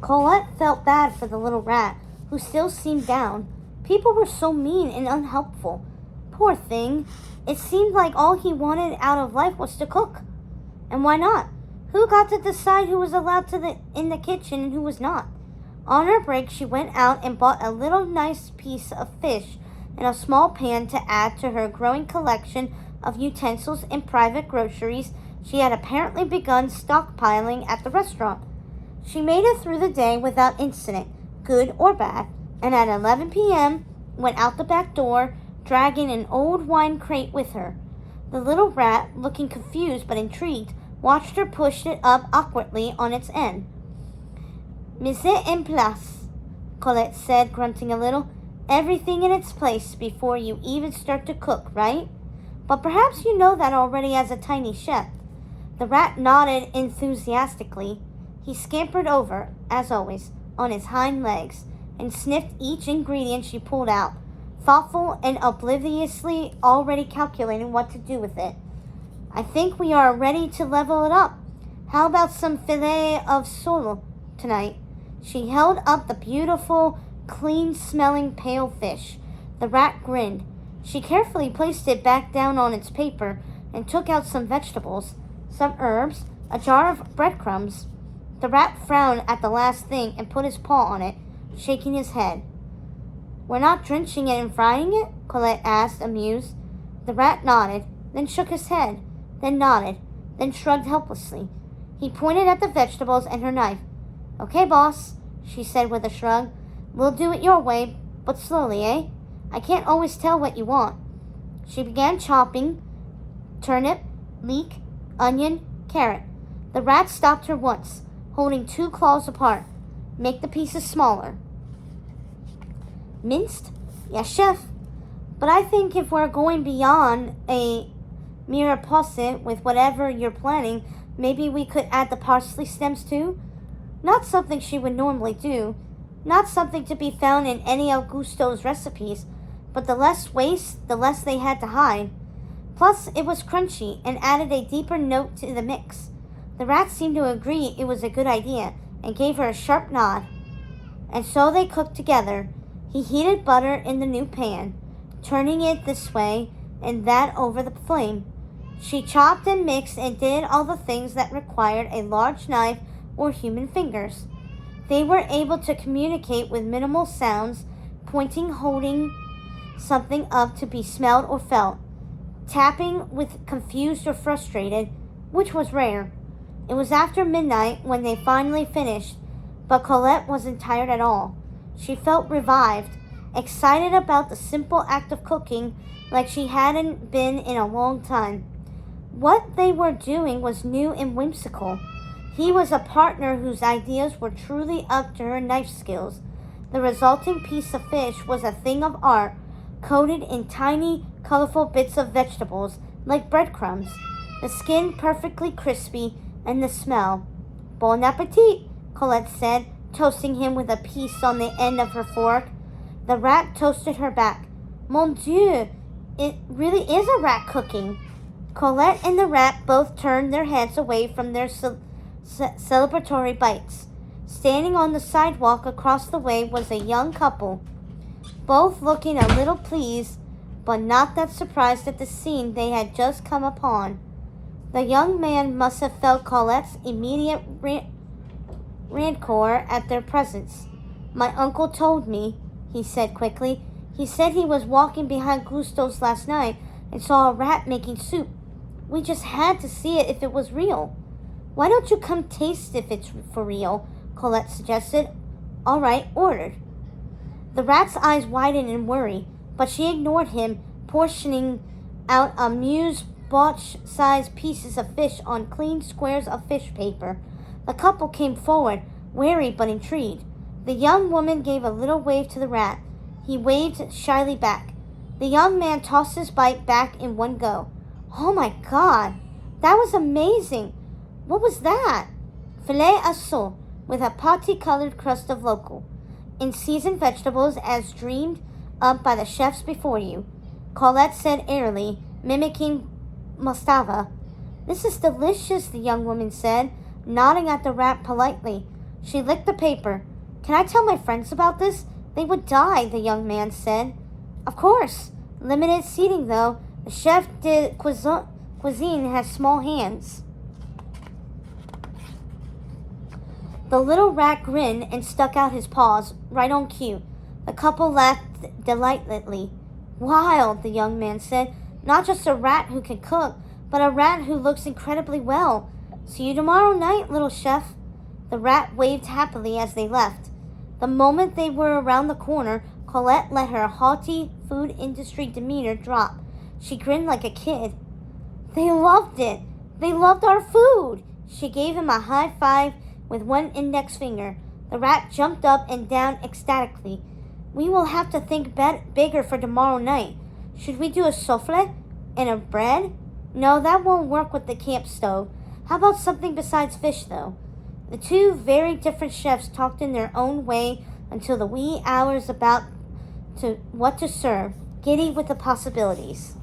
Colette felt bad for the little rat, who still seemed down. People were so mean and unhelpful. Poor thing. It seemed like all he wanted out of life was to cook. And why not? Who got to decide who was allowed in the kitchen and who was not? On her break, she went out and bought a little nice piece of fish and a small pan to add to her growing collection of utensils and private groceries she had apparently begun stockpiling at the restaurant. She made it through the day without incident, good or bad, and at 11 p.m. went out the back door, dragging an old wine crate with her. The little rat, looking confused but intrigued, watched her push it up awkwardly on its end. Mise en place, Colette said, grunting a little. Everything in its place before you even start to cook, right? But perhaps you know that already as a tiny chef. The rat nodded enthusiastically. He scampered over, as always, on his hind legs and sniffed each ingredient she pulled out, thoughtful and obliviously already calculating what to do with it. I think we are ready to level it up. How about some filet of sole tonight? She held up the beautiful, clean-smelling pale fish. The rat grinned. She carefully placed it back down on its paper and took out some vegetables, some herbs, a jar of breadcrumbs. The rat frowned at the last thing and put his paw on it, shaking his head. We're not drenching it and frying it? Colette asked, amused. The rat nodded, then shook his head, then nodded, then shrugged helplessly. He pointed at the vegetables and her knife. Okay, boss, she said with a shrug. We'll do it your way, but slowly, eh? I can't always tell what you want. She began chopping turnip, leek, onion, carrot. The rat stopped her once, holding two claws apart. Make the pieces smaller. Minced? Yes, chef. But I think if we're going beyond a mere posset with whatever you're planning, maybe we could add the parsley stems too? Not something she would normally do. Not something to be found in any of Gusto's recipes. But the less waste, the less they had to hide. Plus, it was crunchy and added a deeper note to the mix. The rat seemed to agree it was a good idea and gave her a sharp nod. And so they cooked together. He heated butter in the new pan, turning it this way and that over the flame. She chopped and mixed and did all the things that required a large knife or human fingers. They were able to communicate with minimal sounds, pointing, holding something up to be smelled or felt, tapping with confused or frustrated, which was rare. It was after midnight when they finally finished, but Colette wasn't tired at all. She felt revived, excited about the simple act of cooking like she hadn't been in a long time. What they were doing was new and whimsical. He was a partner whose ideas were truly up to her knife skills. The resulting piece of fish was a thing of art, coated in tiny, colorful bits of vegetables like breadcrumbs, the skin perfectly crispy, and the smell. Bon appetit, Colette said, toasting him with a piece on the end of her fork. The rat toasted her back. Mon Dieu, it really is a rat cooking. Colette and the rat both turned their heads away from their celebratory bites. Standing on the sidewalk across the way was a young couple, both looking a little pleased, but not that surprised at the scene they had just come upon. The young man must have felt Colette's immediate rancor at their presence. My uncle told me, he said quickly. He said he was walking behind Gusto's last night and saw a rat making soup. We just had to see it if it was real. Why don't you come taste if it's for real? Colette suggested. All right, ordered. The rat's eyes widened in worry, but she ignored him, portioning out amuse-bouche-sized pieces of fish on clean squares of fish paper. The couple came forward, wary but intrigued. The young woman gave a little wave to the rat. He waved shyly back. The young man tossed his bite back in one go. Oh my God, that was amazing. What was that? Filet à sole with a party-colored crust of local, in seasoned vegetables as dreamed up by the chefs before you, Colette said airily, mimicking Mustava. This is delicious, the young woman said, nodding at the rat politely. She licked the paper. Can I tell my friends about this? They would die, the young man said. Of course. Limited seating, though. The chef de cuisine has small hands. The little rat grinned and stuck out his paws, right on cue. The couple laughed delightedly. Wild, the young man said. Not just a rat who can cook, but a rat who looks incredibly well. See you tomorrow night, little chef. The rat waved happily as they left. The moment they were around the corner, Colette let her haughty food industry demeanor drop. She grinned like a kid. They loved it. They loved our food. She gave him a high five with one index finger. The rat jumped up and down ecstatically. We will have to think bigger for tomorrow night. Should we do a souffle and a bread? No, that won't work with the camp stove. How about something besides fish, though? The two very different chefs talked in their own way until the wee hours about to what to serve, giddy with the possibilities.